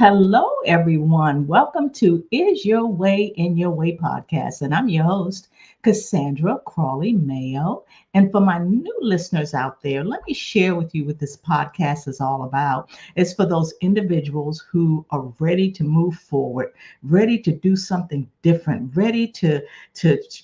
Hello, everyone. Welcome to Is Your Way in Your Way podcast. And I'm your host, Cassandra Crawley Mayo. And for my new listeners out there, let me share with you what this podcast is all about. It's for those individuals who are ready to move forward, ready to do something different, ready to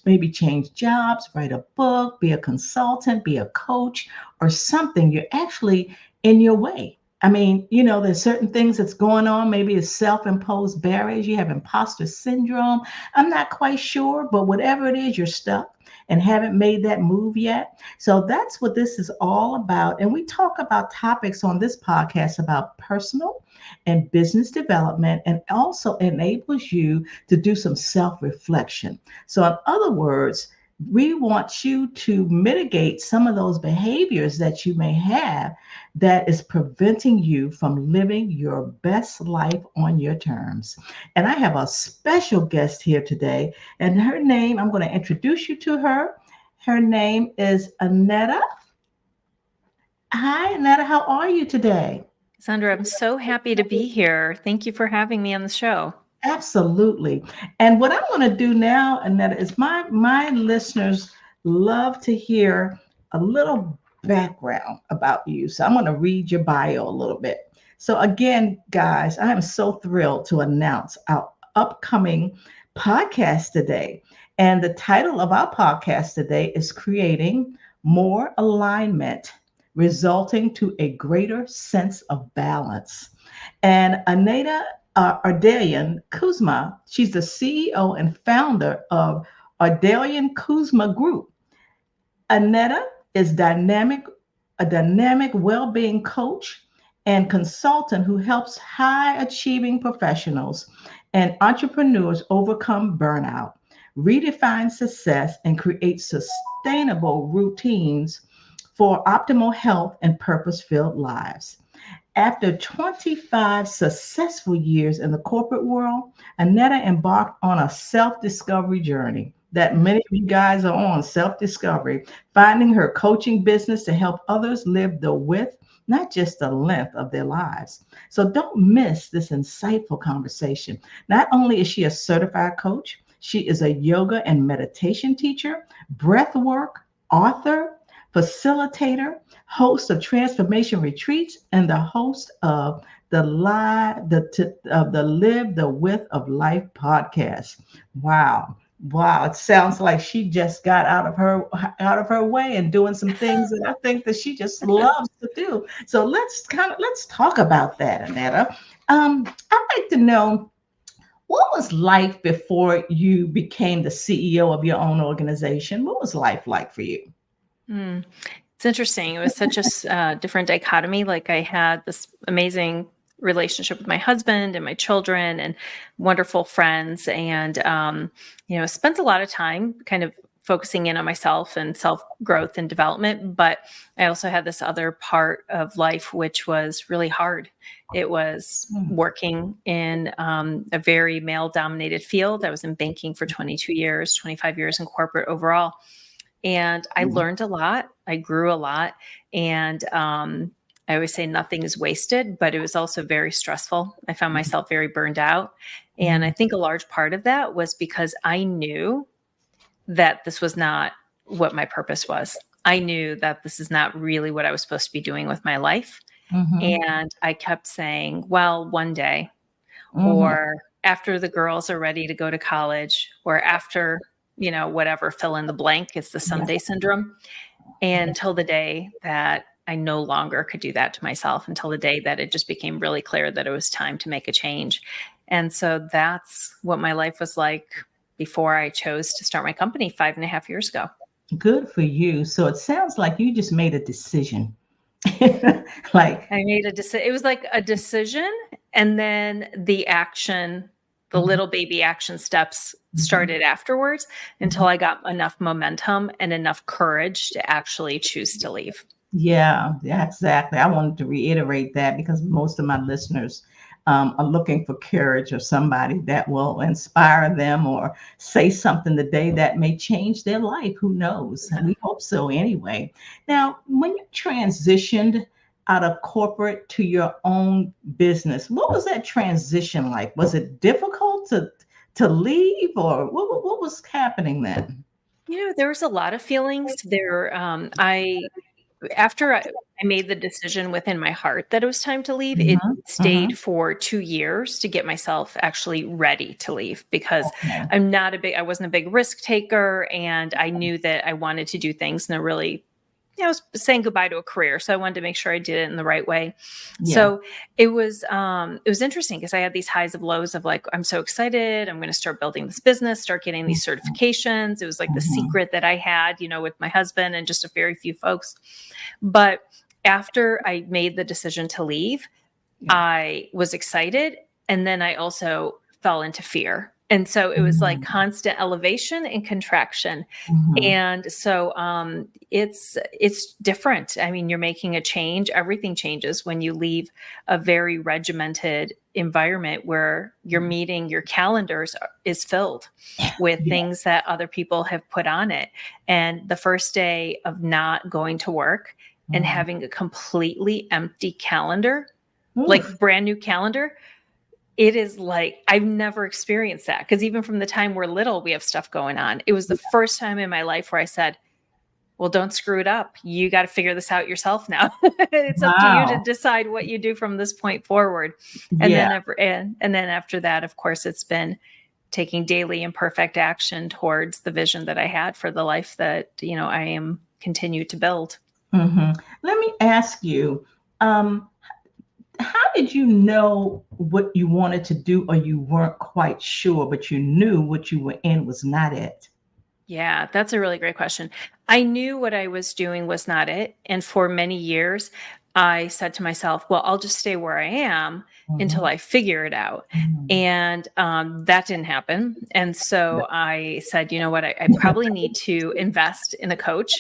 maybe change jobs, write a book, be a consultant, be a coach, or something. You're actually in your way. I mean, there's certain things that's going on. Maybe it's self-imposed barriers. You have imposter syndrome. I'm not quite sure, but whatever it is, you're stuck and haven't made that move yet. So that's what this is all about. And we talk about topics on this podcast about personal and business development, and also enables you to do some self-reflection. So in other words, we want you to mitigate some of those behaviors that you may have that is preventing you from living your best life on your terms. And I have a special guest here today, and her name, I'm going to introduce you to her. Her name is Aneta. Hi, Aneta. How are you today? Sandra, I'm so happy to be here. Thank you for having me on the show. Absolutely. And what I'm going to do now, Aneta, is my listeners love to hear a little background about you. So I'm going to read your bio a little bit. So again, guys, I am so thrilled to announce our upcoming podcast today. And the title of our podcast today is Creating More Alignment, Resulting to a Greater Sense of Balance. And Aneta Ardelian Kuzma, she's the CEO and founder of Ardelian Kuzma Group. Aneta is a dynamic well-being coach and consultant who helps high-achieving professionals and entrepreneurs overcome burnout, redefine success, and create sustainable routines for optimal health and purpose-filled lives. After 25 successful years in the corporate world, Aneta embarked on a self-discovery journey that many of you guys are on, self-discovery, finding her coaching business to help others live the width, not just the length of their lives. So don't miss this insightful conversation. Not only is she a certified coach, she is a yoga and meditation teacher, breathwork, author, facilitator, host of transformation retreats, and the host of the Live the Width of Life podcast. Wow, it sounds like she just got out of her way and doing some things that I think that she just loves to do. So let's talk about that, Aneta. I'd like to know, what was life before you became the CEO of your own organization? What was life like for you? It's interesting. It was such a different dichotomy. Like, I had this amazing relationship with my husband and my children and wonderful friends, and spent a lot of time kind of focusing in on myself and self-growth and development. But I also had this other part of life, which was really hard. It was working in a very male-dominated field. I was in banking for 22 years, 25 years in corporate overall. And I learned a lot. I grew a lot. And I always say nothing is wasted, but it was also very stressful. I found myself very burned out. And I think a large part of that was because I knew that this was not what my purpose was. I knew that this is not really what I was supposed to be doing with my life. And I kept saying, well, one day, or after the girls are ready to go to college, or after, whatever, fill in the blank. It's the someday syndrome. And until the day that I no longer could do that to myself, until the day that it just became really clear that it was time to make a change. And so that's what my life was like before I chose to start my company 5.5 years ago. Good for you. So it sounds like you just made a decision. I made a decision. It was like a decision, and then the action, the little baby action steps started afterwards, until I got enough momentum and enough courage to actually choose to leave. Yeah, exactly. I wanted to reiterate that because most of my listeners are looking for courage, or somebody that will inspire them or say something today that may change their life. Who knows? And we hope so anyway. Now, when you transitioned out of corporate to your own business. What was that transition like? Was it difficult to leave, or what was happening then? There was a lot of feelings there. After I made the decision within my heart that it was time to leave, it Mhm, mhm. stayed for 2 years to get myself actually ready to leave, because Okay. I wasn't a big risk taker, and I knew that I wanted to do things in a really, I was saying goodbye to a career. So I wanted to make sure I did it in the right way. Yeah. So it was interesting because I had these highs of lows of like, I'm so excited. I'm going to start building this business, start getting these certifications. It was like the Mhm. secret that I had, with my husband and just a very few folks. But after I made the decision to leave, Yeah. I was excited. And then I also fell into fear. And so it was like Mhm. constant elevation and contraction. Mhm. And so it's different. I mean, you're making a change. Everything changes when you leave a very regimented environment where you're meeting your calendars is filled with Yeah. things that other people have put on it. And the first day of not going to work and Mhm. having a completely empty calendar, Oof. like brand new calendar, it is like I've never experienced that, because even from the time we're little, we have stuff going on. It was the first time in my life where I said, well, don't screw it up. You got to figure this out yourself now. It's up to you to Wow. decide what you do from this point forward. And Yeah. then after that, of course, it's been taking daily imperfect action towards the vision that I had for the life that, I am continue to build. Mhm. Let me ask you, um, how did you know what you wanted to do, or you weren't quite sure, but you knew what you were in was not it? Yeah, that's a really great question. I knew what I was doing was not it. And for many years, I said to myself, well, I'll just stay where I am until Mhm. I figure it out. Mhm. And that didn't happen. And so I said, you know what, I probably need to invest in a coach.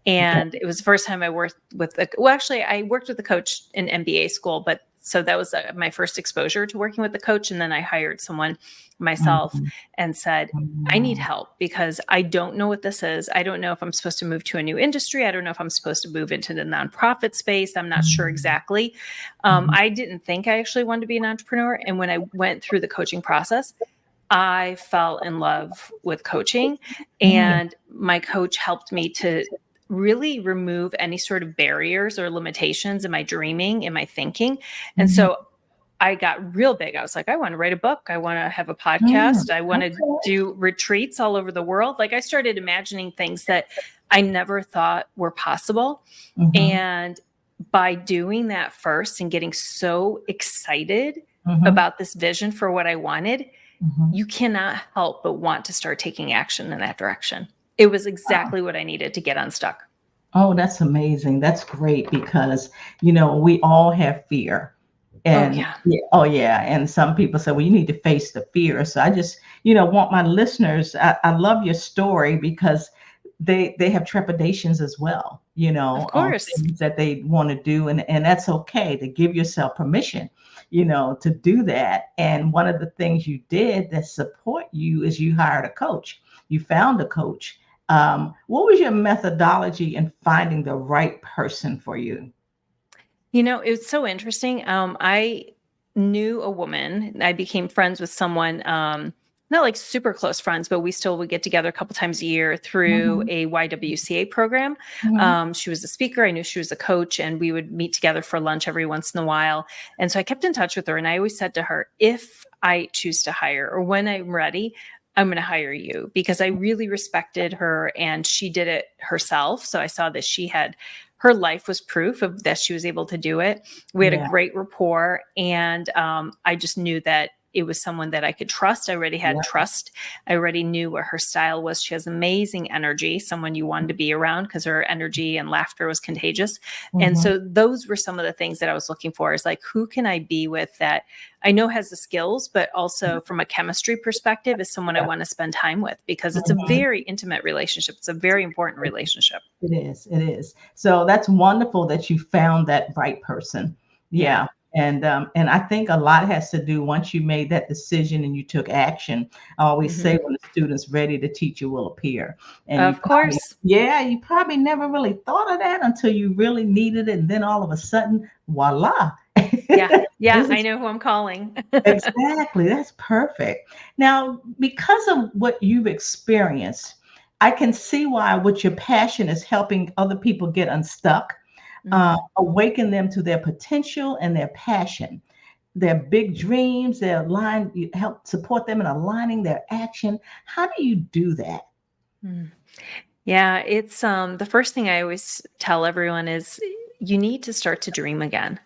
Okay. And it was the first time I worked with well, actually, I worked with a coach in MBA school, but so that was my first exposure to working with the coach. And then I hired someone myself Mhm. and said, I need Mhm. help because I don't know what this is. I don't know if I'm supposed to move to a new industry. I don't know if I'm supposed to move into the nonprofit space. I'm not sure exactly. Mhm. I didn't think I actually wanted to be an entrepreneur. And when I went through the coaching process, I fell in love with coaching. Mhm. And my coach helped me to really remove any sort of barriers or limitations in my dreaming, in my thinking. And Mhm. so I got real big. I was like, I want to write a book. I want to have a Mhm. podcast. I want to Okay. do retreats all over the world. Like I started imagining things that I never thought were possible. Mhm. And by doing that first and getting so excited Mhm. about this vision for what I wanted, Mhm. you cannot help but want to start taking action in that direction. It was Wow. exactly what I needed to get unstuck. Oh, that's amazing. That's great because, we all have fear. Oh, And yeah. yeah, oh yeah. And some people say, well, you need to face the fear. So I just, want my listeners, I love your story because they have trepidations as well, Of on course. things that they want to do. And that's okay to give yourself permission, to do that. And one of the things you did that support you is you hired a coach. You found a coach. What was your methodology in finding the right person for you? It's so interesting. I knew a woman. I became friends with someone, not like super close friends, but we still would get together a couple times a year through Mhm, a YWCA program. mhm, She was a speaker. I knew she was a coach, and we would meet together for lunch every once in a while. And so I kept in touch with her, and I always said to her, if I choose to hire or when I'm ready, I'm going to hire you, because I really respected her and she did it herself. So I saw that her life was proof of that she was able to do it. We had a yeah, great rapport, and I just knew that it was someone that I could trust. I already had yeah, trust. I already knew what her style was. She has amazing energy, someone you wanted to be around because her energy and laughter was contagious. And mhm, so those were some of the things that I was looking for, is like, who can I be with that I know has the skills, but also from a chemistry perspective is someone I yeah, want to spend time with, because it's a mhm. very intimate relationship. It's a very important relationship. It is. It is. So that's wonderful that you found that right person. Yeah. Yeah. And I think a lot has to do once you made that decision and you took action. I always Mhm. say when the student's ready, the teacher will appear. And Of course. you probably never really thought of that until you really needed it. And then all of a sudden, voila. Yeah. Yeah. This I is know who I'm calling. exactly, that's perfect. Now, because of what you've experienced, I can see why what your passion is helping other people get unstuck, Mhm. awaken them to their potential and their passion, their big dreams, their line, you help support them in aligning their action. How do you do that? Mm. Yeah, it's the first thing I always tell everyone is you need to start to dream again.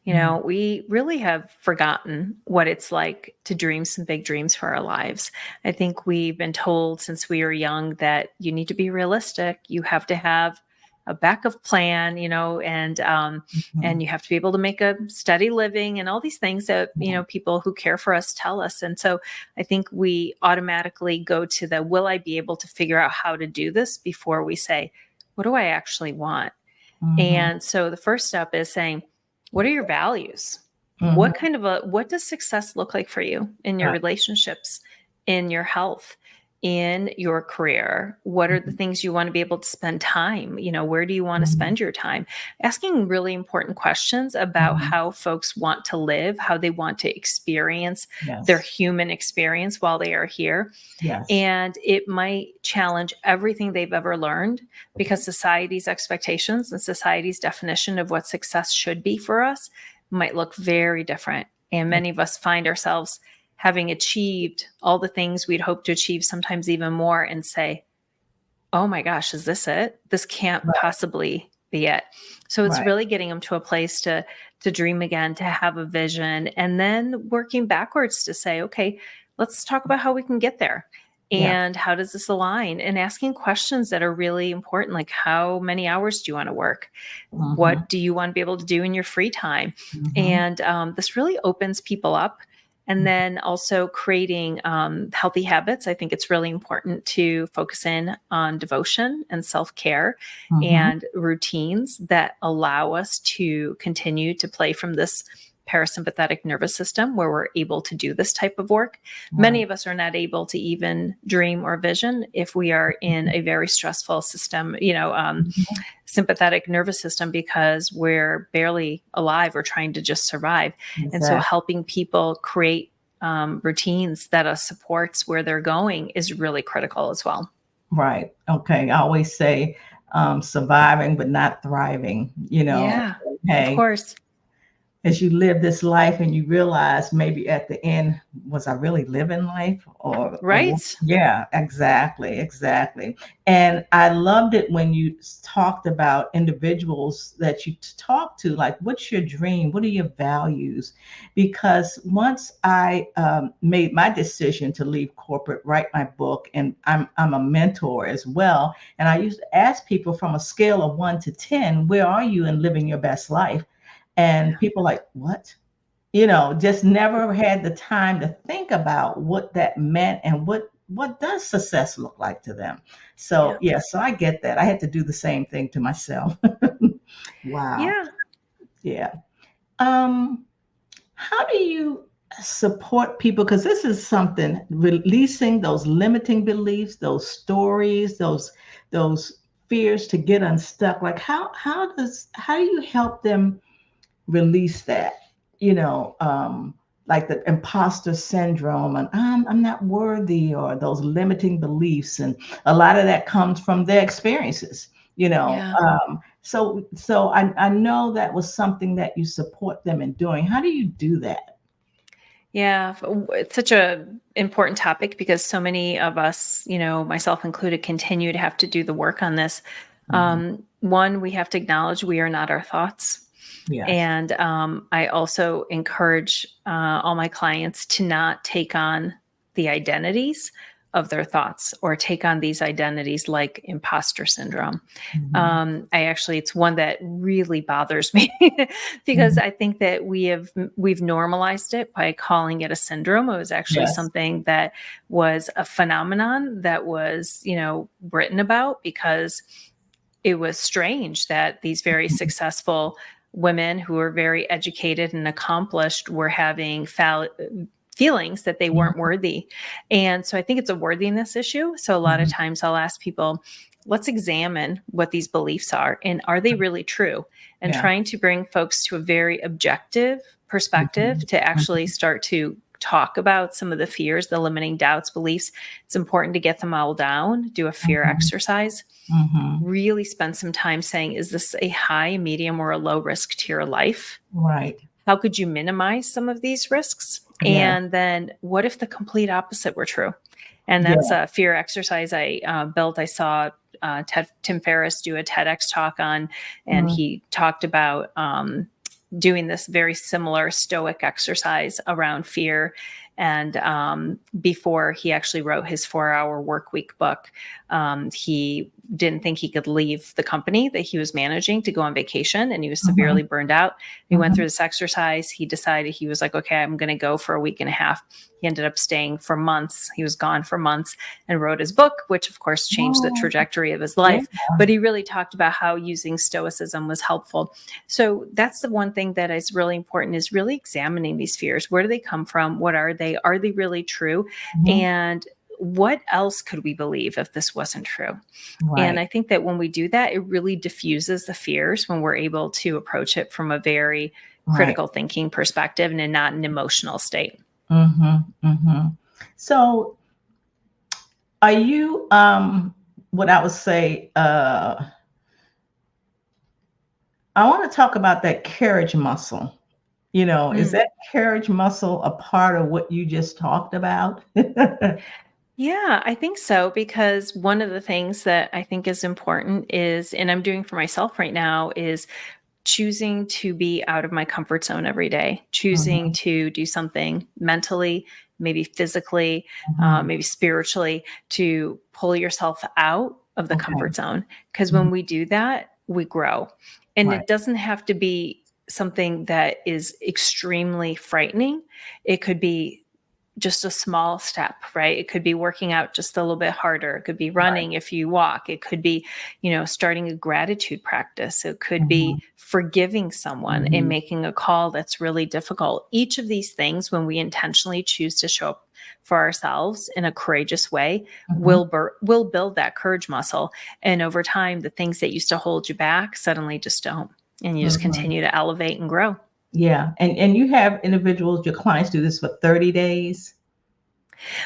Mm, We really have forgotten what it's like to dream some big dreams for our lives. I think we've been told since we were young that you need to be realistic. You have to have a backup plan, and mhm, you have to be able to make a steady living and all these things that yeah, people who care for us tell us. And so I think we automatically go to the will I be able to figure out how to do this before we say, what do I actually want? mhm, And so the first step is saying, what are your values? mhm, What does success look like for you in your right, relationships, in your health, in your career? What are the mhm, things you want to be able to spend time? Where do you want to mhm, spend your time? Asking really important questions about mhm. how folks want to live, how they want to experience their Yes, human experience while they are here. yes, And it might challenge everything they've ever learned because society's expectations and society's definition of what success should be for us might look very different. And yeah, many of us find ourselves having achieved all the things we'd hoped to achieve, sometimes even more, and say, oh my gosh, is this it? This can't right, possibly be it. So it's right, really getting them to a place to dream again, to have a vision, and then working backwards to say, okay, let's talk about how we can get there. yeah, And how does this align? And asking questions that are really important, like how many hours do you want to work? mhm, What do you want to be able to do in your free time? mhm, And this really opens people up. And then also creating healthy habits. I think it's really important to focus in on devotion and self care mhm, and routines that allow us to continue to play from this parasympathetic nervous system where we're able to do this type of work. Many right, of us are not able to even dream or vision if we are in a very stressful system, mhm, sympathetic nervous system because we're barely alive. We're trying to just survive. And so exactly. helping people create routines that supports where they're going is really critical as well. Right. Okay. I always say surviving but not thriving. Yeah, of Hey, course. as you live this life and you realize maybe at the end, was I really living life or Right. yeah, exactly, exactly. And I loved it when you talked about individuals that you talk to, like, what's your dream? What are your values? Because once I made my decision to leave corporate, write my book, and I'm a mentor as well. And I used to ask people from a scale of 1 to 10, where are you in living your best life? And Yeah. people like, what? Just never had the time to think about what that meant and what does success look like to them. So Yeah. yeah, so I get that. I had to do the same thing to myself. Wow. Yeah. Yeah. Um, how do you support people? Because this is something, releasing those limiting beliefs, those stories, those fears to get unstuck. Like how do you help them release that, like the imposter syndrome and I'm not worthy, or those limiting beliefs. And a lot of that comes from their experiences, Yeah. so I know that was something that you support them in doing. How do you do that? Yeah, it's such a important topic because so many of us, myself included, continue to have to do the work on this. Mhm. One, we have to acknowledge we are not our thoughts. Yes. And I also encourage all my clients to not take on the identities of their thoughts or take on these identities like imposter syndrome. Mhm. It's one that really bothers me because Mhm. I think that we've normalized it by calling it a syndrome. It was actually Yes. something that was a phenomenon that was, written about because it was strange that these very successful women who are very educated and accomplished were having feelings that they weren't worthy. And so I think it's a worthiness issue. So a lot of times I'll ask people, let's examine what these beliefs are and are they really true? And trying to bring folks to a very objective perspective to actually start to talk about some of the fears, the limiting doubts, beliefs. It's important to get them all down, do a fear exercise, really spend some time saying, is this a high, medium, or a low risk to your life? Right. How could you minimize some of these risks? Yeah. And then what if the complete opposite were true? And that's a fear exercise I built. I saw Tim Ferriss do a TEDx talk on, and he talked about doing this very similar Stoic exercise around fear. And before he actually wrote his 4-Hour Workweek book, he didn't think he could leave the company that he was managing to go on vacation, and he was severely burned out. He went through this exercise. He decided, he was like, okay, I'm going to go for a week and a half. He ended up staying for months. He was gone for months and wrote his book, which of course changed the trajectory of his life. But he really talked about how using Stoicism was helpful. So that's the one thing that is really important, is really examining these fears. Where do they come from? What are they? Are they really true? And what else could we believe if this wasn't true? Right. And I think that when we do that, it really diffuses the fears when we're able to approach it from a very critical thinking perspective and not an emotional state. So are you, what I would say, I want to talk about that courage muscle. You know, is that courage muscle a part of what you just talked about? Yeah, I think so, because one of the things that I think is important is, and I'm doing for myself right now, is choosing to be out of my comfort zone every day, choosing to do something mentally, maybe physically, maybe spiritually, to pull yourself out of the comfort zone. Because when we do that, we grow. And it doesn't have to be something that is extremely frightening. It could be just a small step, right? It could be working out just a little bit harder. It could be running if you walk. It could be, starting a gratitude practice. It could be forgiving someone and making a call that's really difficult. Each of these things, when we intentionally choose to show up for ourselves in a courageous way, will build that courage muscle. And over time, the things that used to hold you back suddenly just don't. And you just continue to elevate and grow. Yeah. And you have individuals, your clients do this for 30 days?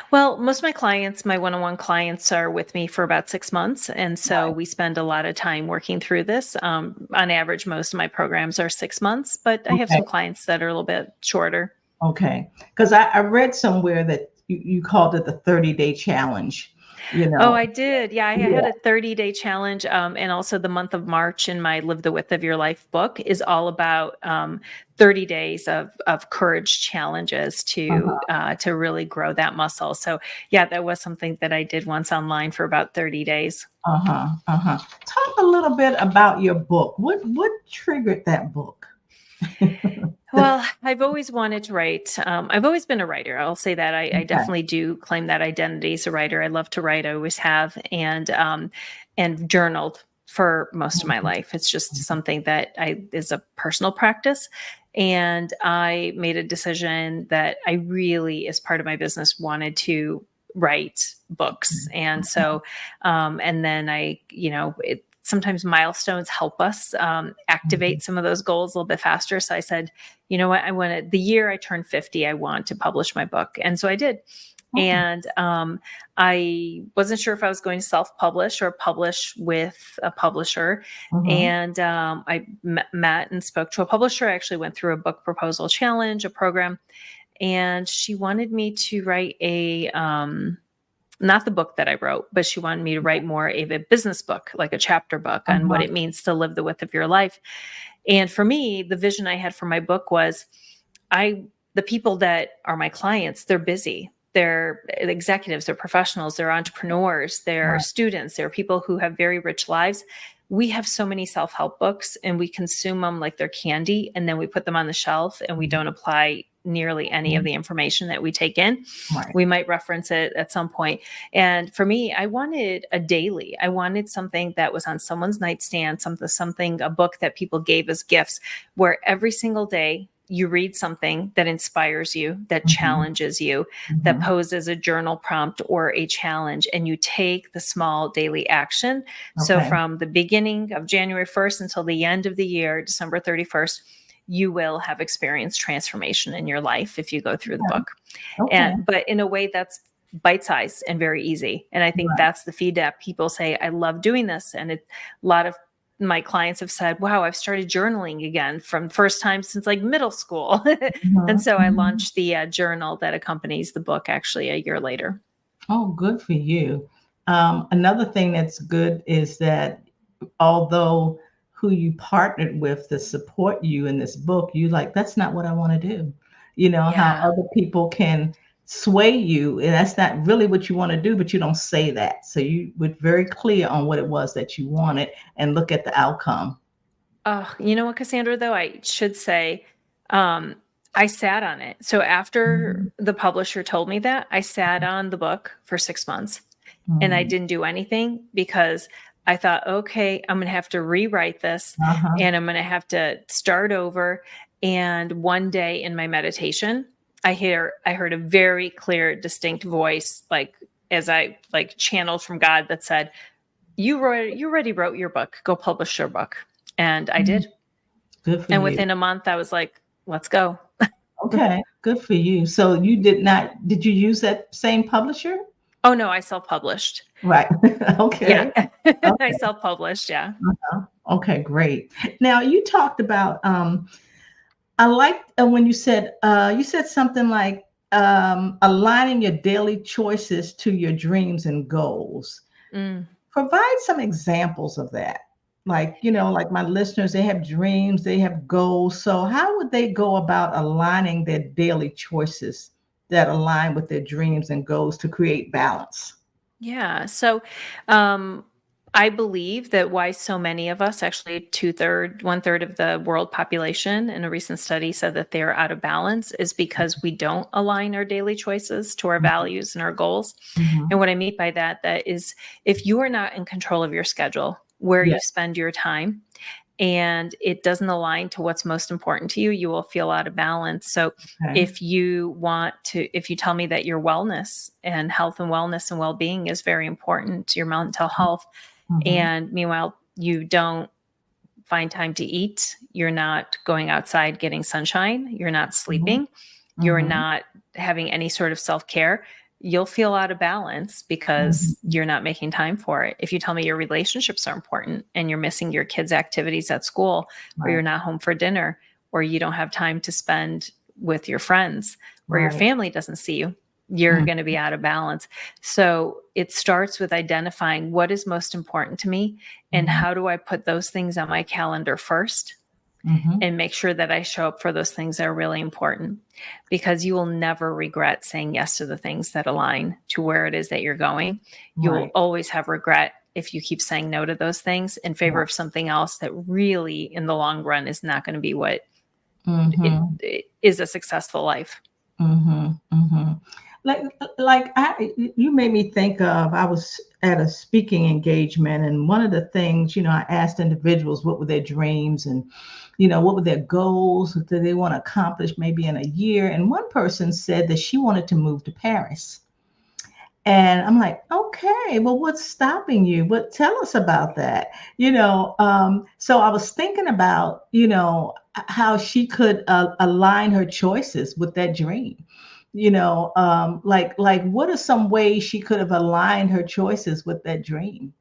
Well, most of my clients, my one-on-one clients, are with me for about 6 months. And so we spend a lot of time working through this. On average, most of my programs are 6 months, but I have some clients that are a little bit shorter. Okay. Because I read somewhere that you called it the 30-day challenge. Oh, I did. Yeah, I had a 30-day challenge. And also the month of March in my Live the Width of Your Life book is all about 30 days of courage challenges to really grow that muscle. So yeah, that was something that I did once online for about 30 days. Talk a little bit about your book. What triggered that book? Well, I've always wanted to write. I've always been a writer. I'll say that. I definitely do claim that identity as a writer. I love to write. I always have, and journaled for most of my life. It's just something that is a personal practice. And I made a decision that I really, as part of my business, wanted to write books. And so, and then sometimes milestones help us activate some of those goals a little bit faster. So I said, you know what, the year I turned 50, I want to publish my book. And so I did. And I wasn't sure if I was going to self-publish or publish with a publisher. And I met and spoke to a publisher. I actually went through a book proposal challenge, a program, and she wanted me to write not the book that I wrote, but she wanted me to write more of a business book, like a chapter book on what it means to live the width of your life. And for me, the vision I had for my book was the people that are my clients, they're busy. They're executives, they're professionals, they're entrepreneurs, they're students, they're people who have very rich lives. We have so many self-help books and we consume them like they're candy, and then we put them on the shelf and we don't apply nearly any of the information that we take in. Right. We might reference it at some point. And for me, I wanted a daily. I wanted something that was on someone's nightstand, something, a book that people gave as gifts, where every single day you read something that inspires you, that challenges you, that poses a journal prompt or a challenge, and you take the small daily action. So from the beginning of January 1st until the end of the year, December 31st, you will have experienced transformation in your life if you go through the book. But in a way that's bite-sized and very easy. And I think that's the feedback. People say, I love doing this. And a lot of my clients have said, wow, I've started journaling again from first time since like middle school. And so I launched the journal that accompanies the book actually a year later. Oh, good for you. Another thing that's good is that although who you partnered with to support you in this book, you like, that's not what I want to do. You know, how other people can sway you, and that's not really what you want to do, but you don't say that. So you were very clear on what it was that you wanted and look at the outcome. Oh, you know what, Cassandra, though, I should say, I sat on it. So after the publisher told me that, I sat on the book for 6 months and I didn't do anything because I thought, okay, I'm going to have to rewrite this and I'm going to have to start over. And one day in my meditation, I heard a very clear, distinct voice, like as I like channeled from God, that said, you already wrote your book, go publish your book. And I did. Good for and you. Within a month, I was like, let's go. Okay, good for you. So did you use that same publisher? Oh no, I self-published. Right. Okay. Yeah. Okay. I self-published. Yeah. Okay, great. Now you talked about, I liked when you said something like aligning your daily choices to your dreams and goals. Provide some examples of that. Like, like my listeners, they have dreams, they have goals. So how would they go about aligning their daily choices that align with their dreams and goals to create balance? Yeah. So, I believe that why so many of us, actually 1/3 of the world population in a recent study said that they're out of balance, is because we don't align our daily choices to our values and our goals. And what I mean by that is if you are not in control of your schedule, where you spend your time, and it doesn't align to what's most important to you, you will feel out of balance. So if you tell me that your wellness and health and wellness and well-being is very important to your mental health, and meanwhile, you don't find time to eat, you're not going outside getting sunshine, you're not sleeping, you're not having any sort of self-care, you'll feel out of balance because you're not making time for it. If you tell me your relationships are important and you're missing your kids' activities at school, or you're not home for dinner, or you don't have time to spend with your friends, or your family doesn't see you, you're going to be out of balance. So it starts with identifying what is most important to me and how do I put those things on my calendar first, and make sure that I show up for those things that are really important, because you will never regret saying yes to the things that align to where it is that you're going. You will always have regret if you keep saying no to those things in favor of something else that really in the long run is not going to be what it is a successful life. You made me think of, I was at a speaking engagement, and one of the things, I asked individuals what were their dreams and, what were their goals that they want to accomplish maybe in a year. And one person said that she wanted to move to Paris. And I'm like, okay, well, what's stopping you? But tell us about that. So I was thinking about, how she could align her choices with that dream. Like what are some ways she could have aligned her choices with that dream,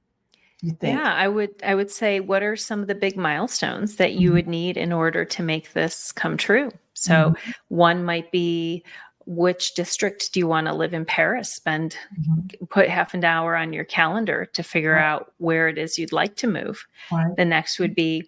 you think? Yeah, I would say, what are some of the big milestones that you would need in order to make this come true? So one might be, which district do you want to live in Paris? Put half an hour on your calendar to figure out where it is you'd like to move. The next would be,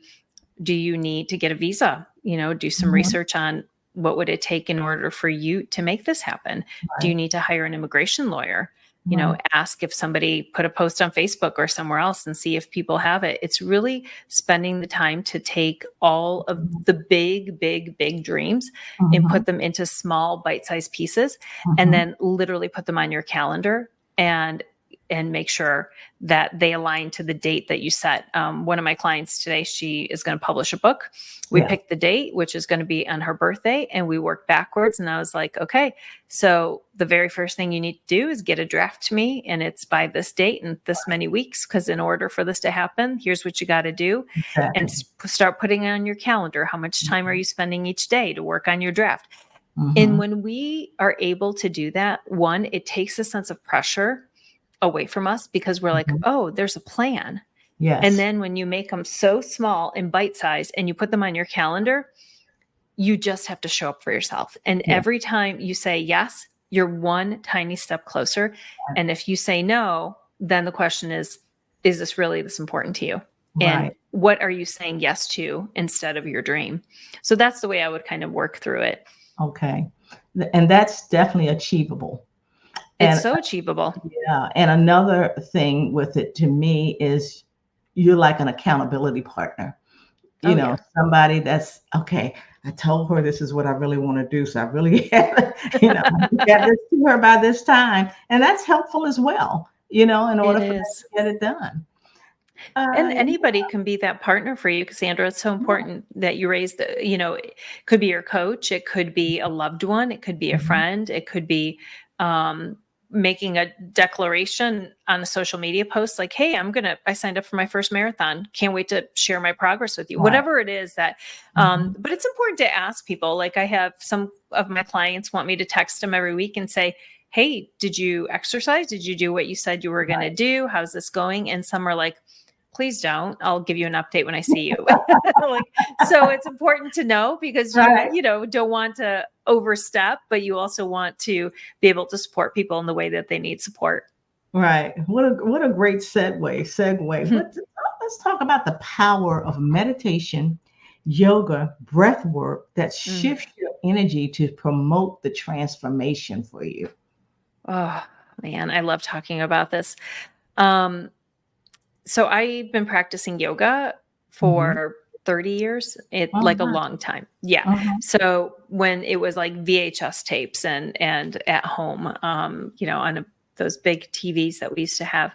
do you need to get a visa? Do some research on what would it take in order for you to make this happen? Do you need to hire an immigration lawyer? Right. ask if somebody put a post on Facebook or somewhere else and see if people have it. It's really spending the time to take all of the big, big, big dreams and Mhm. put them into small bite-sized pieces, and Mhm. then literally put them on your calendar and make sure that they align to the date that you set. One of my clients today, she is going to publish a book. We Yeah. picked the date, which is going to be on her birthday, and we worked backwards. And I was like, okay, so the very first thing you need to do is get a draft to me, and it's by this date and this many weeks. Because in order for this to happen, here's what you got to do, and Exactly. start putting it on your calendar. How much time are you spending each day to work on your draft? And Mhm. when we are able to do that, one, it takes a sense of pressure away from us because we're like, Mhm. oh, there's a plan. And Yes. then when you make them so small and bite sized and you put them on your calendar, you just have to show up for yourself. And Yeah. every time you say yes, you're one tiny step closer. And if you say no, then the question is this really this important to you? And Right. what are you saying yes to instead of your dream? So that's the way I would kind of work through it. Okay. And that's definitely achievable. It's And so achievable. yeah, and another thing with it to me is you're like an accountability partner. Oh, yeah. Somebody that's okay. I told her this is what I really want to do, so I really have, get this to her by this time, and that's helpful as well. In It order for that is. to get it done. And Uh, anybody can be that partner for you, Cassandra. It's so important that you raise it could be your coach, it could be a loved one, it could be a mhm. friend, it could be um, making a declaration on a social media post like, hey, I signed up for my first marathon. Can't wait to share my progress with you. Right. Whatever it is that, Mhm. but it's important to ask people. Like I have some of my clients want me to text them every week and say, hey, did you exercise? Did you do what you said you were going to Right. do? How's this going? And some are like, please don't. I'll give you an update when I see you. So it's important to know because Right. don't want to overstep, but you also want to be able to support people in the way that they need support. Right. What a great segue. Let's talk about the power of meditation, yoga, breath work that Mm. shifts your energy to promote the transformation for you. Oh man, I love talking about this. Um, so I've been practicing yoga Mhm. for 30 years, Oh, like a wow. long time. Yeah. Uh-huh. So when it was like VHS tapes and at home, those big TVs that we used to have.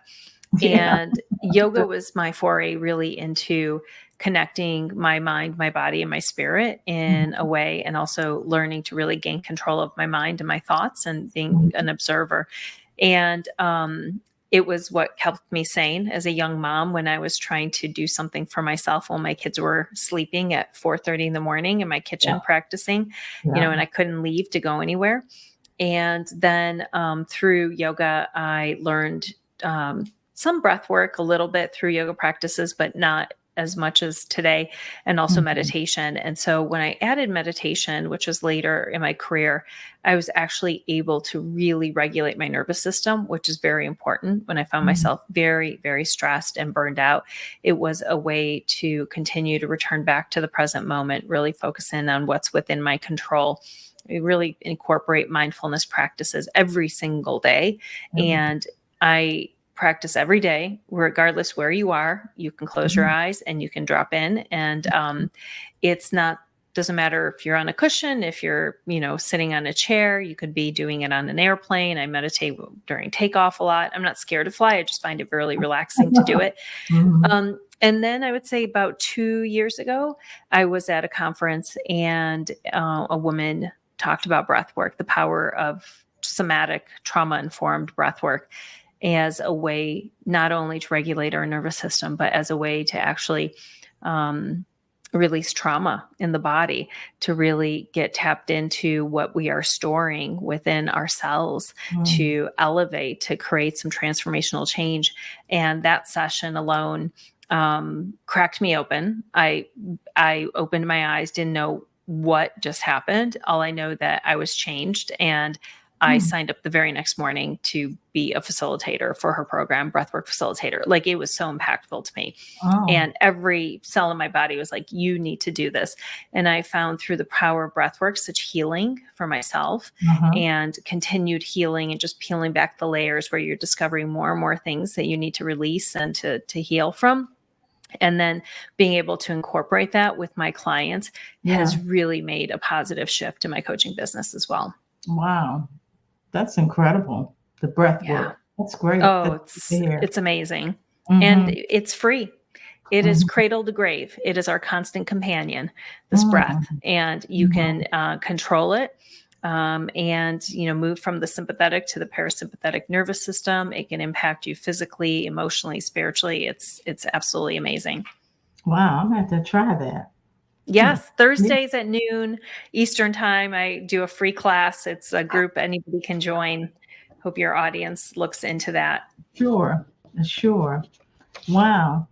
Yeah. And yoga was my foray really into connecting my mind, my body, and my spirit in a way, and also learning to really gain control of my mind and my thoughts and being Mhm. an observer. And it was what kept me sane as a young mom when I was trying to do something for myself while my kids were sleeping at 4:30 in the morning in my Yeah. kitchen practicing, Yeah. and I couldn't leave to go anywhere. And then through yoga, I learned some breath work a little bit through yoga practices, but not as much as today, and also Mhm. meditation. And so when I added meditation, which was later in my career, I was actually able to really regulate my nervous system, which is very important when I found Mhm. myself very, very stressed and burned out. It was a way to continue to return back to the present moment, really focus in on what's within my control. We really incorporate mindfulness practices every single day. Everything. And I practice every day, regardless where you are. You can close your Mhm. eyes and you can drop in. And it's not, doesn't matter if you're on a cushion, if you're, sitting on a chair, you could be doing it on an airplane. I meditate during takeoff a lot. I'm not scared to fly. I just find it really relaxing to do it. Mhm. And then I would say about 2 years ago, I was at a conference and a woman talked about breath work, the power of somatic trauma informed breath work as a way not only to regulate our nervous system, but as a way to actually um, release trauma in the body, to really get tapped into what we are storing within ourselves, Mhm. to elevate, to create some transformational change. And that session alone cracked me open. I opened my eyes, didn't know what just happened. All I know that I was changed, and I signed up the very next morning to be a facilitator for her program, breathwork facilitator. Like, it was so impactful to me. Oh. And every cell in my body was like, you need to do this. And I found through the power of breathwork such healing for myself, and continued healing and just peeling back the layers where you're discovering more and more things that you need to release and to heal from. And then being able to incorporate that with my clients has really made a positive shift in my coaching business as well. Wow. That's incredible. The breath work. That's great. Oh, it's amazing. And it's free. It is cradle to grave. It is our constant companion, this breath. And you can control it, and, move from the sympathetic to the parasympathetic nervous system. It can impact you physically, emotionally, spiritually. It's absolutely amazing. Wow. I'm going to have to try that. Yes. Thursdays at noon Eastern time, I do a free class. It's a group anybody can join. Hope your audience looks into that. Sure. Wow.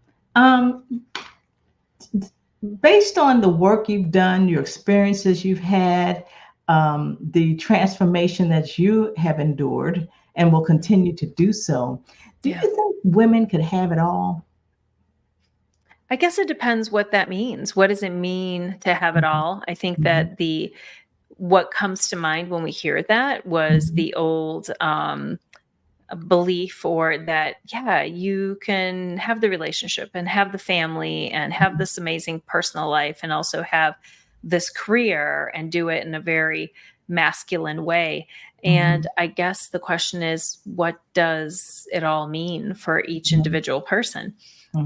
Based on the work you've done, your experiences you've had, the transformation that you have endured and will continue to do so, do you think women could have it all? I guess it depends what that means. What does it mean to have it all? I think that what comes to mind when we hear that was the old belief, or that, you can have the relationship and have the family and have this amazing personal life and also have this career and do it in a very masculine way. And I guess the question is, what does it all mean for each individual person?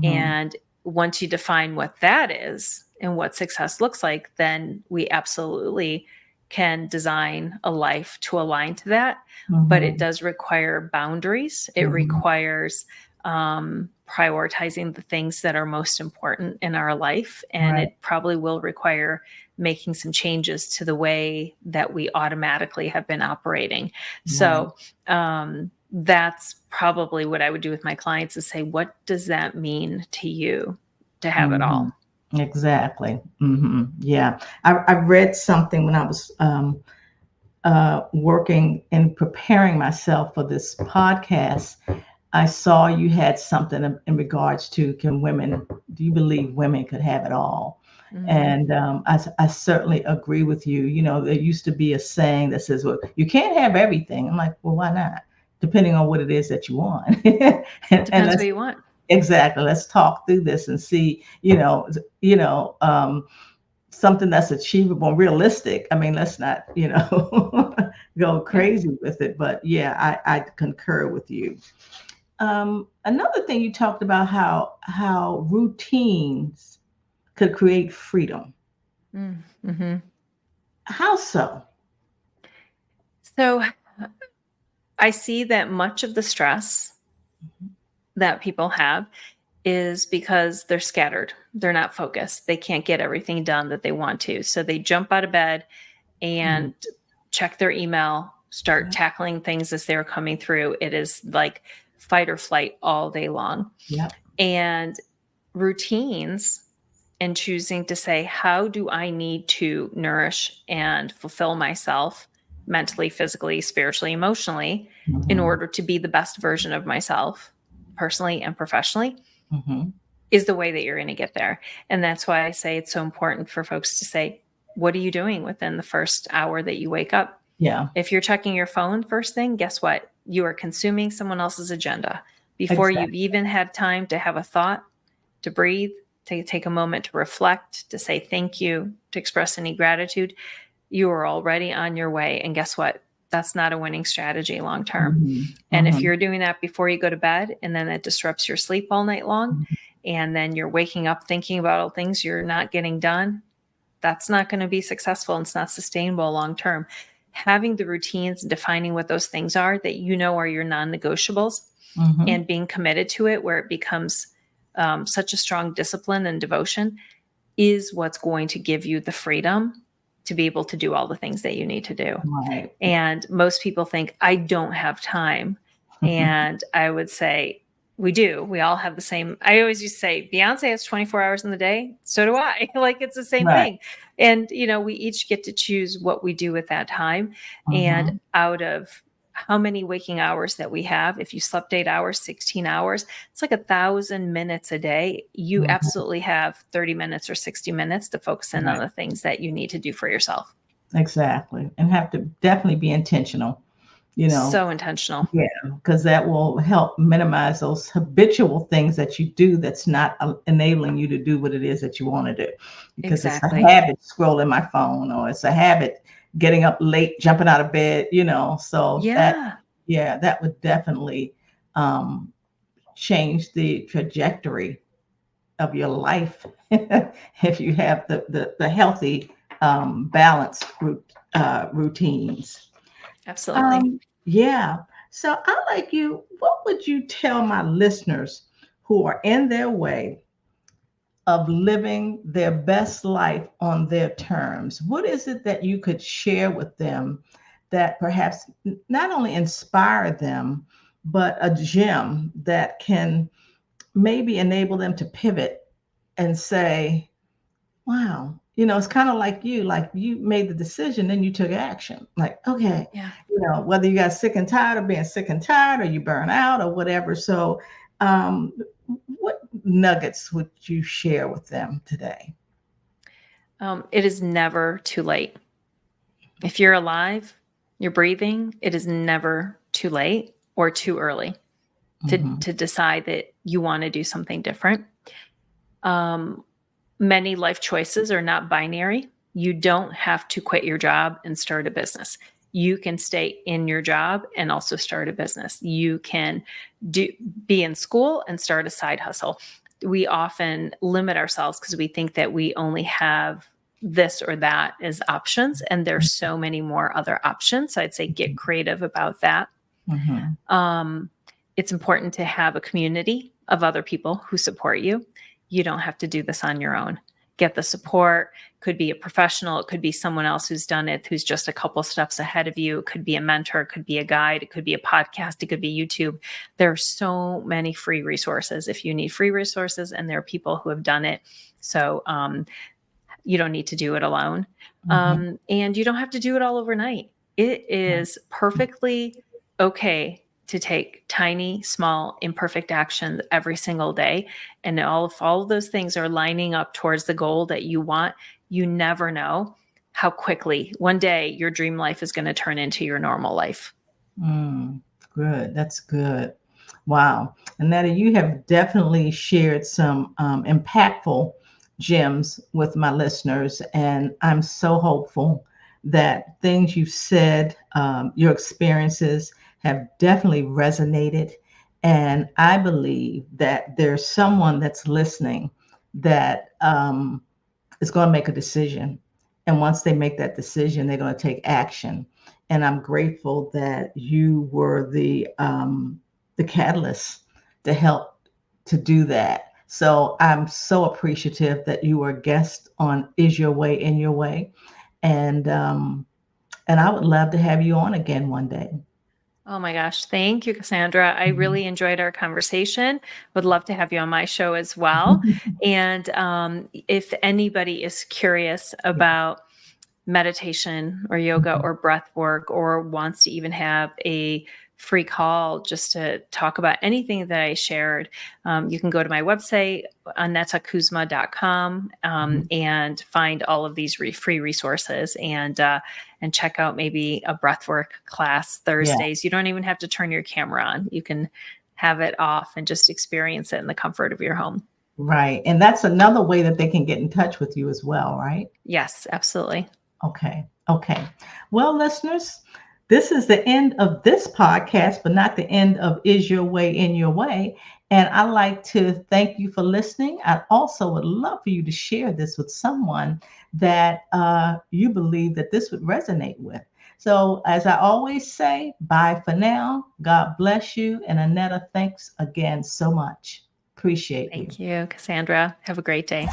And once you define what that is and what success looks like, then we absolutely can design a life to align to that. But it does require boundaries. It requires prioritizing the things that are most important in our life. And it probably will require making some changes to the way that we automatically have been operating. So that's probably what I would do with my clients, is say, what does that mean to you to have it all? Exactly. Yeah. I read something when I was working and preparing myself for this podcast. I saw you had something in regards to, do you believe women could have it all? And I certainly agree with you. There used to be a saying that says, well, you can't have everything. I'm like, well, why not? Depending on what it is that you want. Depends what you want. Exactly. Let's talk through this and see, something that's achievable and realistic. I mean, let's not, go crazy with it. But I concur with you. Another thing you talked about, how routines could create freedom. How so? So I see that much of the stress that people have is because they're scattered. They're not focused. They can't get everything done that they want to. So they jump out of bed and check their email, start tackling things as they're coming through. It is like fight or flight all day long. And routines, and choosing to say, how do I need to nourish and fulfill myself mentally, physically, spiritually, emotionally, in order to be the best version of myself, personally and professionally, is the way that you're going to get there. And that's why I say it's so important for folks to say, what are you doing within the first hour that you wake up? If you're checking your phone first thing, guess what? You are consuming someone else's agenda before you've even had time to have a thought, to breathe, to take a moment to reflect, to say thank you, to express any gratitude. You are already on your way. And guess what? That's not a winning strategy long term. And if you're doing that before you go to bed, and then it disrupts your sleep all night long, and then you're waking up thinking about all things you're not getting done, that's not going to be successful, and it's not sustainable long term. Having the routines and defining what those things are that are your non-negotiables, and being committed to it, where it becomes such a strong discipline and devotion, is what's going to give you the freedom to be able to do all the things that you need to do. And most people think, I don't have time. And I would say, we do. We all have the same. I always used to say, Beyonce has 24 hours in the day. So do I. Like, it's the same Right. thing. And, we each get to choose what we do with that time. And Mhm. out of how many waking hours that we have, if you slept 8 hours, 16 hours, it's like 1,000 minutes a day. You Mhm. absolutely have 30 minutes or 60 minutes to focus in on Right. the things that you need to do for yourself. Exactly. And have to definitely be intentional, you know. So intentional. Yeah, because that will help minimize those habitual things that you do that's not enabling you to do what it is that you want to do. Because it's a Exactly. habit scrolling my phone, or it's a habit getting up late, jumping out of bed, So Yeah. that would definitely um, change the trajectory of your life if you have the healthy, balanced routines. Absolutely. Yeah. So I like you. What would you tell my listeners who are in their way of living their best life on their terms? What is it that you could share with them that perhaps not only inspire them, but a gem that can maybe enable them to pivot and say, wow. It's kind of like you made the decision, then you took action. Like, okay, Yeah. whether you got sick and tired of being sick and tired, or you burn out or whatever. So, um, what nuggets would you share with them today? It is never too late. If you're alive, you're breathing, it is never too late or too early Hmm. to decide that you want to do something different. Many life choices are not binary. You don't have to quit your job and start a business. You can stay in your job and also start a business. You can be in school and start a side hustle. We often limit ourselves because we think that we only have this or that as options, and there's so many more other options. So I'd say get creative about that. Hmm. It's important to have a community of other people who support you. You don't have to do this on your own. Get the support. Could be a professional. It could be someone else who's done it, who's just a couple steps ahead of you. It could be a mentor. It could be a guide. It could be a podcast. It could be YouTube. There are so many free resources if you need free resources, and there are people who have done it. So you don't need to do it alone. Hmm. And you don't have to do it all overnight. It is perfectly okay to take tiny, small, imperfect actions every single day. And if all of those things are lining up towards the goal that you want, you never know how quickly one day your dream life is going to turn into your normal life. Good. That's good. Wow. Aneta, you have definitely shared some impactful gems with my listeners, and I'm so hopeful that things you've said, your experiences have definitely resonated. And I believe that there's someone that's listening that is going to make a decision. And once they make that decision, they're going to take action. And I'm grateful that you were the catalyst to help to do that. So I'm so appreciative that you were a guest on Is Your Way in Your Way, and I would love to have you on again one day. Oh my gosh. Thank you, Cassandra. I really enjoyed our conversation. Would love to have you on my show as well. And if anybody is curious about meditation or yoga or breath work, or wants to even have a free call just to talk about anything that I shared, you can go to my website, anetakuzma.com, and find all of these free resources, and check out maybe a breathwork class Thursdays. You don't even have to turn your camera on. You can have it off and just experience it in the comfort of your home. Right. And that's another way that they can get in touch with you as well, right? Yes, absolutely. Okay. Okay. Well, listeners, this is the end of this podcast, but not the end of Is Your Way in Your Way. And I'd like to thank you for listening. I also would love for you to share this with someone that you believe that this would resonate with. So, as I always say, bye for now. God bless you. And Aneta, thanks again so much. Appreciate you. Thank you, Cassandra. Have a great day.